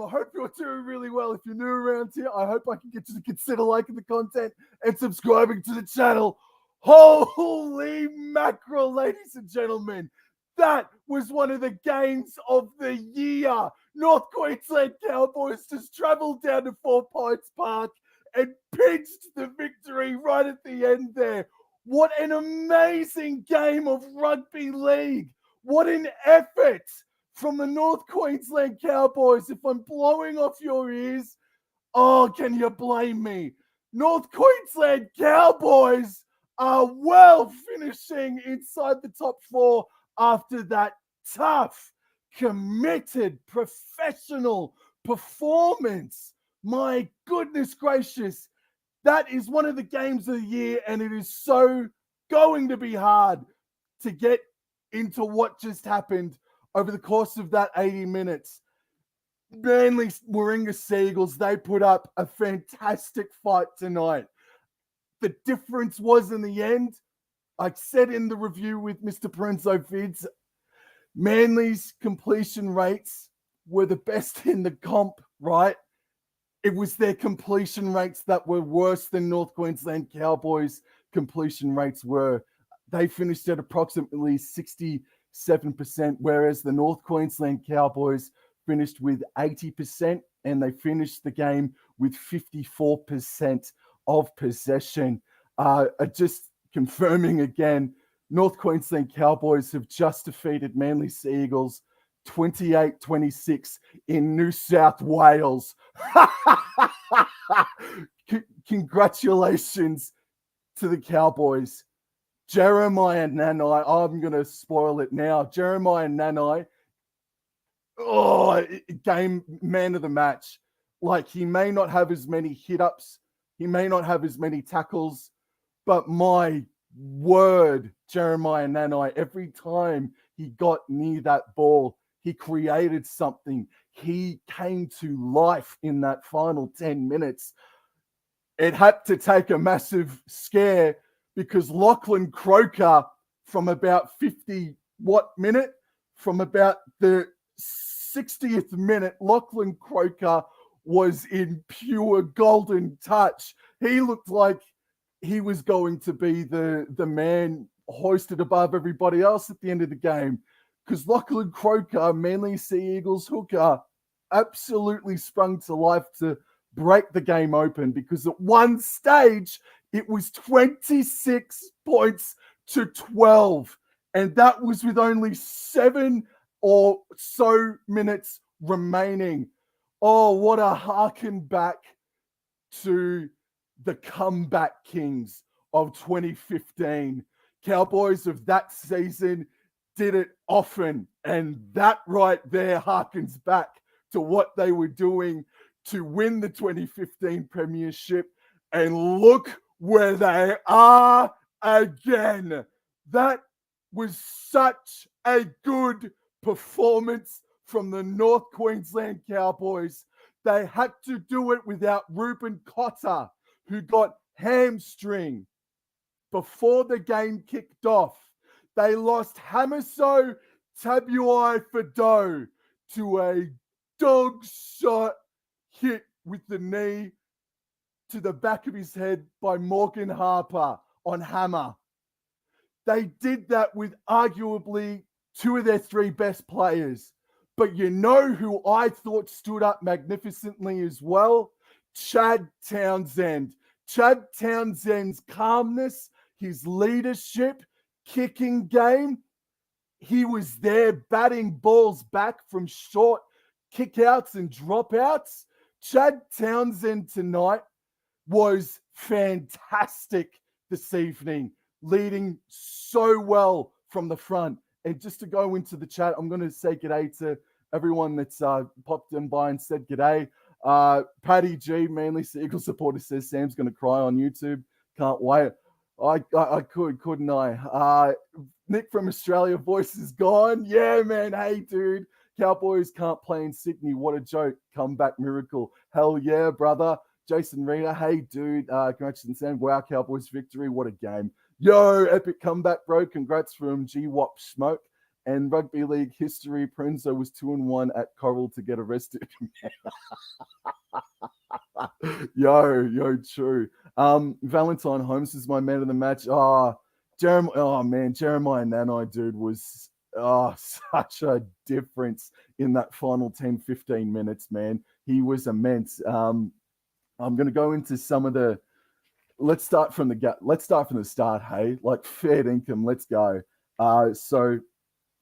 I hope you're doing really well. If you're new around here, I hope I can get you to consider liking the content and subscribing to the channel. Holy mackerel, ladies and gentlemen. That was one of the games of the year. North Queensland Cowboys just travelled down to Four Pines Park and pinched the victory right at the end there. What an amazing game of rugby league. What an effort from the North Queensland Cowboys. If I'm blowing off your ears, oh, can you blame me? North Queensland Cowboys are well finishing inside the top four after that tough, committed, professional performance. My goodness gracious. That is one of the games of the year, and it is so going to be hard to get into what just happened over the course of that 80 minutes. Manly Warringah Seagulls, they put up a fantastic fight tonight. The difference was in the end, I said in the review with Mr. Parenzo Vids, Manly's completion rates were the best in the comp, right? It was their completion rates that were worse than North Queensland Cowboys' completion rates were. They finished at approximately 67%, whereas the North Queensland Cowboys finished with 80%, and they finished the game with 54% of possession. Just confirming again, North Queensland Cowboys have just defeated Manly Sea Eagles 28-26 in New South Wales. Congratulations to the Cowboys. Jeremiah Nanai, I'm going to spoil it now. Jeremiah Nanai, game man of the match. Like, he may not have as many hit-ups, he may not have as many tackles, but my word, Jeremiah Nanai, every time he got near that ball, he created something. He came to life in that final 10 minutes. It had to take a massive scare because Lachlan Croker, from about 50 minute, from about the 60th minute, Lachlan Croker was in pure golden touch. He looked like he was going to be the man hoisted above everybody else at the end of the game. Because Lachlan Croker, Manly Sea Eagles hooker, absolutely sprung to life to break the game open, because at one stage it was 26 points to 12, and that was with only 7 or so minutes remaining. Oh, what a harken back to the comeback kings of 2015. Cowboys of that season did it often, and that right there harkens back to what they were doing to win the 2015 premiership, and look where they are again. That was such a good performance from the North Queensland Cowboys. They had to do it without Ruben Cotter, who got hamstring before the game kicked off. They lost Hamiso Tabuai Fado to a dog shot hit with the knee to the back of his head by Morgan Harper on hammer. They did that with arguably 2 of their 3 best players. But you know who I thought stood up magnificently as well? Chad Townsend. Chad Townsend's calmness, his leadership, kicking game, he was there batting balls back from short kickouts and dropouts. Chad Townsend tonight was fantastic this evening, leading so well from the front. And just to go into the chat, I'm going to say g'day to everyone that's popped in by and said g'day. Paddy G, Manly Seagull supporter, says Sam's going to cry on YouTube. Can't wait. I couldn't I? Nick from Australia, voice is gone. Yeah, man. Hey, dude. Cowboys can't play in Sydney. What a joke. Comeback miracle. Hell yeah, brother. Jason Reeder, hey, dude. Congratulations, Sam. Wow, Cowboys victory. What a game. Yo, epic comeback, bro. Congrats from G-Wop Smoke. And rugby league history, Prenzo was 2-1 at Coral to get arrested. Yo, true. Valentine Holmes is my man of the match. Jeremiah Nanai, dude, was such a difference in that final 10, 15 minutes, man. He was immense. I'm gonna go into some of the let's start from the start, hey. Like fair income, let's go. So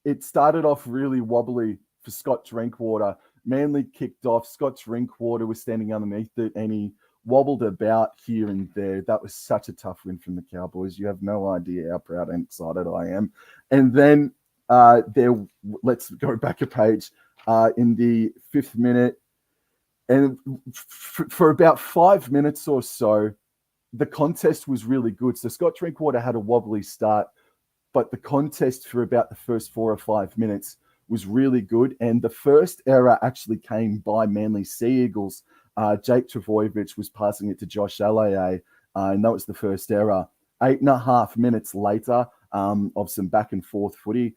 it started off really wobbly for Scott Drinkwater. Manly kicked off. Scott Drinkwater was standing underneath it, and he wobbled about here and there. That was such a tough win from the Cowboys. You have no idea how proud and excited I am. And then let's go back a page. In the 5th minute, and for about 5 minutes or so, the contest was really good. So Scott Drinkwater had a wobbly start, but the contest for about the first 4 or 5 minutes was really good. And the first error actually came by Manly Sea Eagles. Jake Travojevic was passing it to Josh Alaye, and that was the first error. 8.5 minutes later, of some back and forth footy,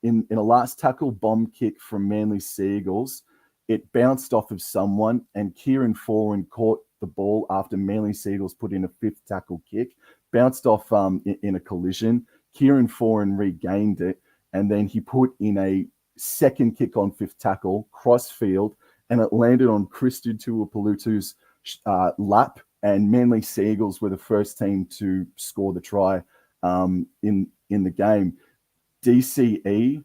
in a last tackle bomb kick from Manly Sea Eagles, it bounced off of someone, and Kieran Foran caught the ball after Manly Sea Eagles put in a 5th tackle kick, bounced off in a collision. Kieran Foran regained it, and then he put in a second kick on 5th tackle, cross field, and it landed on Christu Tuipulotu's lap, and Manly Sea Eagles were the first team to score the try in the game. DCE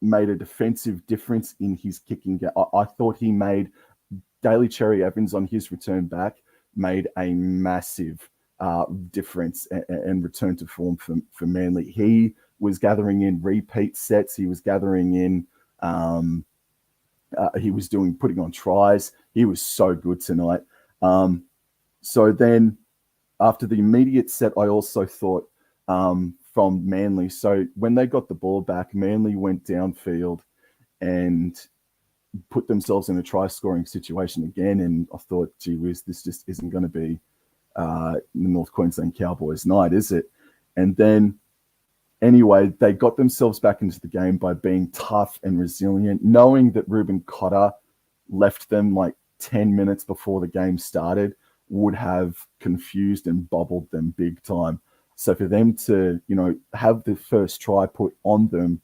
made a defensive difference in his kicking game. I thought he made Daly Cherry Evans on his return back made a massive difference and return to form for Manly. He was gathering in repeat sets. He was gathering in. He was putting on tries. He was so good tonight. So then, after the immediate set, I also thought from Manly. So when they got the ball back, Manly went downfield and put themselves in a try-scoring situation again. And I thought, gee whiz, this just isn't going to be the North Queensland Cowboys night, is it? And then, anyway, they got themselves back into the game by being tough and resilient, knowing that Reuben Cotter left them like 10 minutes before the game started would have confused and bobbled them big time. So for them to, have the first try put on them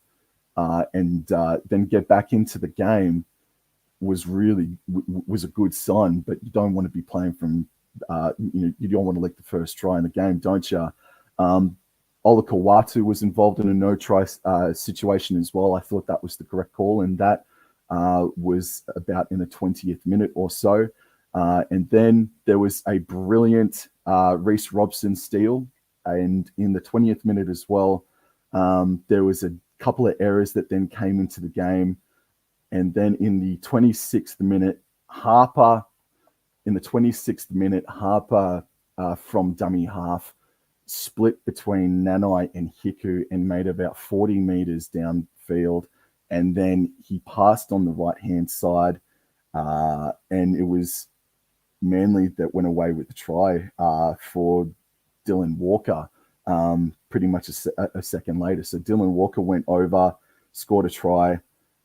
and then get back into the game was a good sign. But you don't want to be playing from, you don't want to lick the first try in the game, don't you? Ola Kawatu was involved in a no-try situation as well. I thought that was the correct call, and that was about in the 20th minute or so. And then there was a brilliant Reece Robson steal, and in the 20th minute as well, there was a couple of errors that then came into the game. And then in the 26th minute, Harper from dummy half split between Nanai and Hiku and made about 40 meters downfield. And then he passed on the right-hand side, and it was Manly that went away with the try for Dylan Walker pretty much a second later. So Dylan Walker went over, scored a try.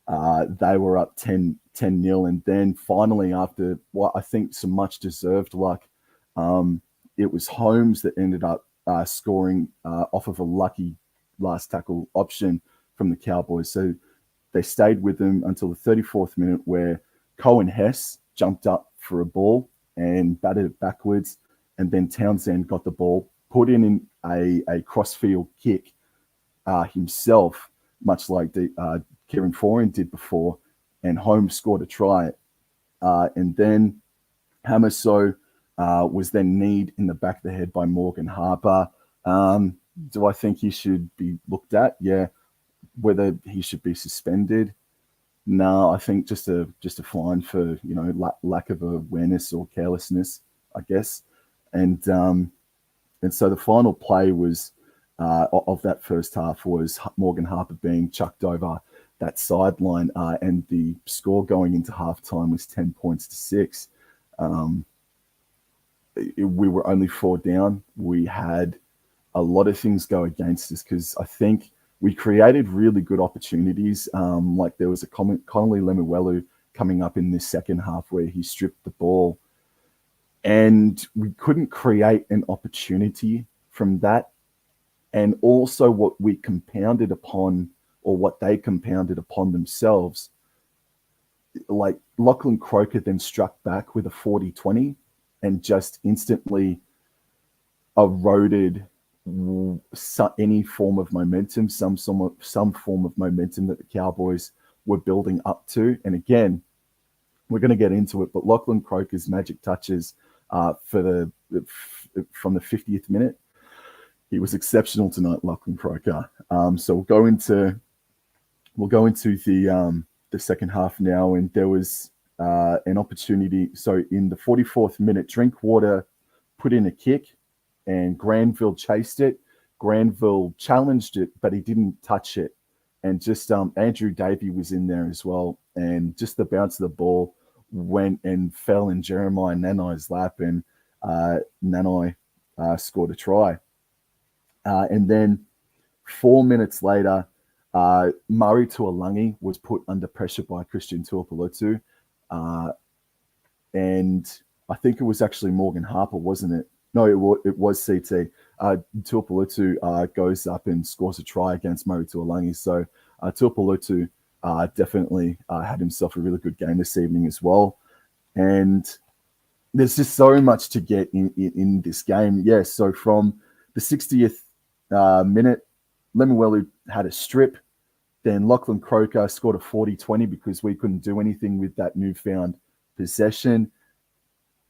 They were up 10-0. And then finally, after what I think some much-deserved luck, it was Holmes that ended up scoring off of a lucky last tackle option from the Cowboys. So they stayed with them until the 34th minute, where Cohen Hess jumped up for a ball and batted it backwards. And then Townsend got the ball, put in a crossfield kick himself, much like Kieran Foran did before, and Holmes scored a try. And then Hamaso was then kneed in the back of the head by Morgan Harper. Do I think he should be looked at? Yeah. Whether he should be suspended? No, I think just a fine for lack of awareness or carelessness, I guess. And so the final play was of that first half was Morgan Harper being chucked over that sideline, and the score going into halftime was 10 points to 6. We were only 4 down. We had a lot of things go against us because I think we created really good opportunities. Like there was a Connolly Lemuelu coming up in this second half where he stripped the ball, and we couldn't create an opportunity from that. And also what we compounded upon, or what they compounded upon themselves, like Lachlan Croker then struck back with a 40-20 and just instantly eroded any form of momentum, some form of momentum that the Cowboys were building up to. And again, we're going to get into it, but Lachlan Croker's magic touches from the 50th minute, he was exceptional tonight, Lachlan Croker. So we'll go into the second half now, and there was an opportunity. So in the 44th minute, Drinkwater put in a kick, and Granville chased it. Granville challenged it, but he didn't touch it. And just Andrew Davey was in there as well, and just the bounce of the ball went and fell in Jeremiah Nanai's lap, and Nanai scored a try. And then 4 minutes later, Murray Tuolangi was put under pressure by Christian Tuipulotu. And I think it was actually Morgan Harper, wasn't it? No, it was CT. Tuipulotu goes up and scores a try against Murray Tuolangi. So Tuipulotu definitely had himself a really good game this evening as well. And there's just so much to get in this game. Yeah, so from the 60th minute, Lemuelu had a strip. Then Lachlan Croker scored a 40-20 because we couldn't do anything with that newfound possession.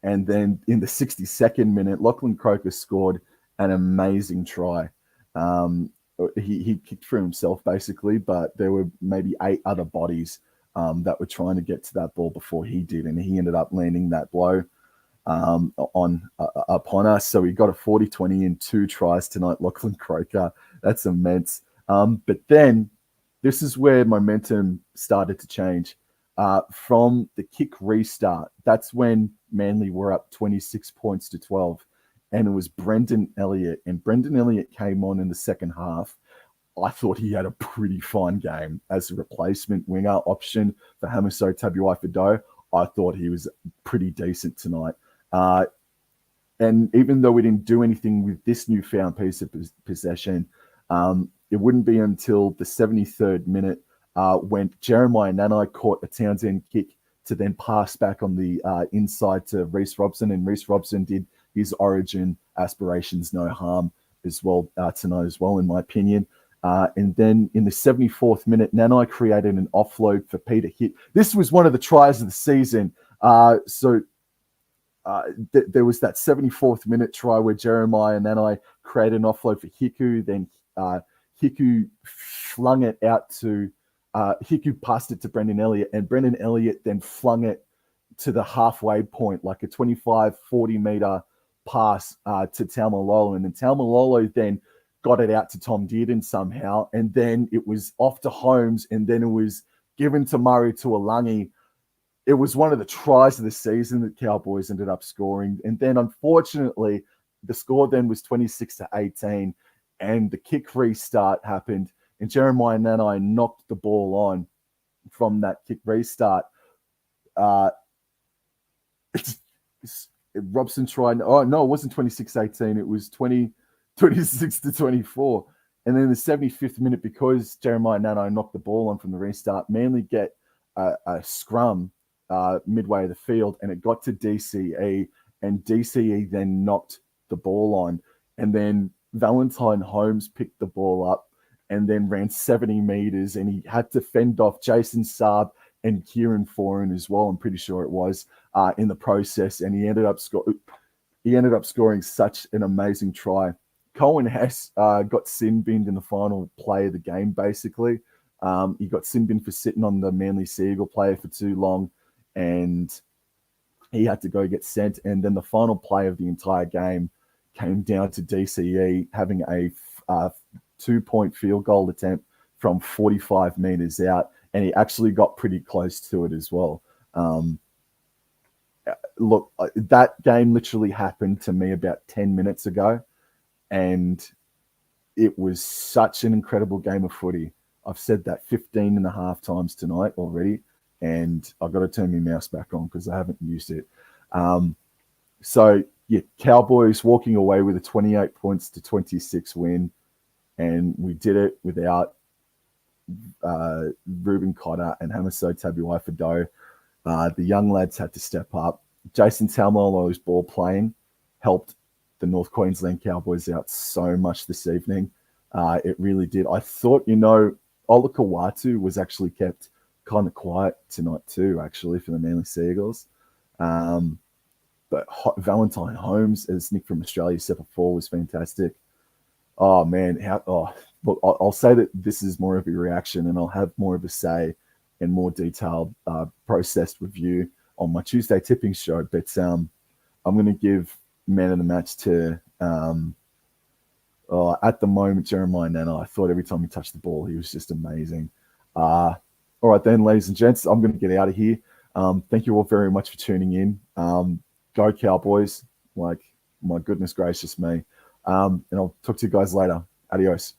And then in the 62nd minute, Lachlan Croker scored an amazing try. He kicked for himself, basically, but there were maybe 8 other bodies that were trying to get to that ball before he did, and he ended up landing that blow upon us. So he got a 40-20 in 2 tries tonight, Lachlan Croker. That's immense. But then this is where momentum started to change. From the kick restart, that's when Manly were up 26 points to 12. And it was Brendan Elliott. And Brendan Elliott came on in the second half. I thought he had a pretty fine game as a replacement winger option for Hamiso Tabuai-Fidow. I thought he was pretty decent tonight. And even though we didn't do anything with this newfound piece of possession, it wouldn't be until the 73rd minute when Jeremiah Nanai caught a Townsend kick to then pass back on the inside to Reece Robson, and Reece Robson did his Origin aspirations no harm as well tonight as well, in my opinion. And then in the 74th minute, Nanai created an offload for Peter Hitt. This was one of the tries of the season. There was that 74th minute try where Jeremiah Nanai created an offload for Hiku. Then Hiku flung it out to Hiku passed it to Brendan Elliott, and Brendan Elliott then flung it to the halfway point, like a 25, 40 meter pass to Taumalolo. And then Taumalolo then got it out to Tom Dearden somehow. And then it was off to Holmes, and then it was given to Murray Tuolangi. It was one of the tries of the season that Cowboys ended up scoring. And then unfortunately, the score then was 26-18, and the kick restart happened. And Jeremiah Nanai knocked the ball on from that kick restart. Robson tried. Oh, no, it wasn't 26-18. It was 26-24. And then in the 75th minute, because Jeremiah Nanai knocked the ball on from the restart, Manly get a scrum midway of the field, and it got to DCE, and DCE then knocked the ball on. And then Valentine Holmes picked the ball up and then ran 70 meters, and he had to fend off Jason Saab and Kieran Foran as well. I'm pretty sure it was in the process, and he ended up scoring such an amazing try. Cohen Hess got sin-binned in the final play of the game, basically. He got sin-binned for sitting on the Manly Seagull player for too long, and he had to go get sent. And then the final play of the entire game came down to DCE having a 2-point field goal attempt from 45 meters out, and he actually got pretty close to it as well. Look, that game literally happened to me about 10 minutes ago, and it was such an incredible game of footy. I've said that 15 and a half times tonight already, and I've got to turn my mouse back on because I haven't used it. So, yeah, Cowboys walking away with a 28 points to 26 win, and we did it without Ruben Cotter and Hamiso Tabuai-Fidow. The young lads had to step up. Jason Taumalolo's ball playing helped the North Queensland Cowboys out so much this evening. It really did. I thought, Ola Kawatu was actually kept kind of quiet tonight too, actually, for the Manly Seagulls. But Valentine Holmes, as Nick from Australia said before, was fantastic. Oh, man. Look, I'll say that this is more of a reaction, and I'll have more of a say and more detailed processed review on my Tuesday tipping show. But I'm going to give man of the match to, at the moment, Jeremiah Nana. I thought every time he touched the ball, he was just amazing. All right, then, ladies and gents, I'm going to get out of here. Thank you all very much for tuning in. Go Cowboys. Like, my goodness gracious me. And I'll talk to you guys later. Adios.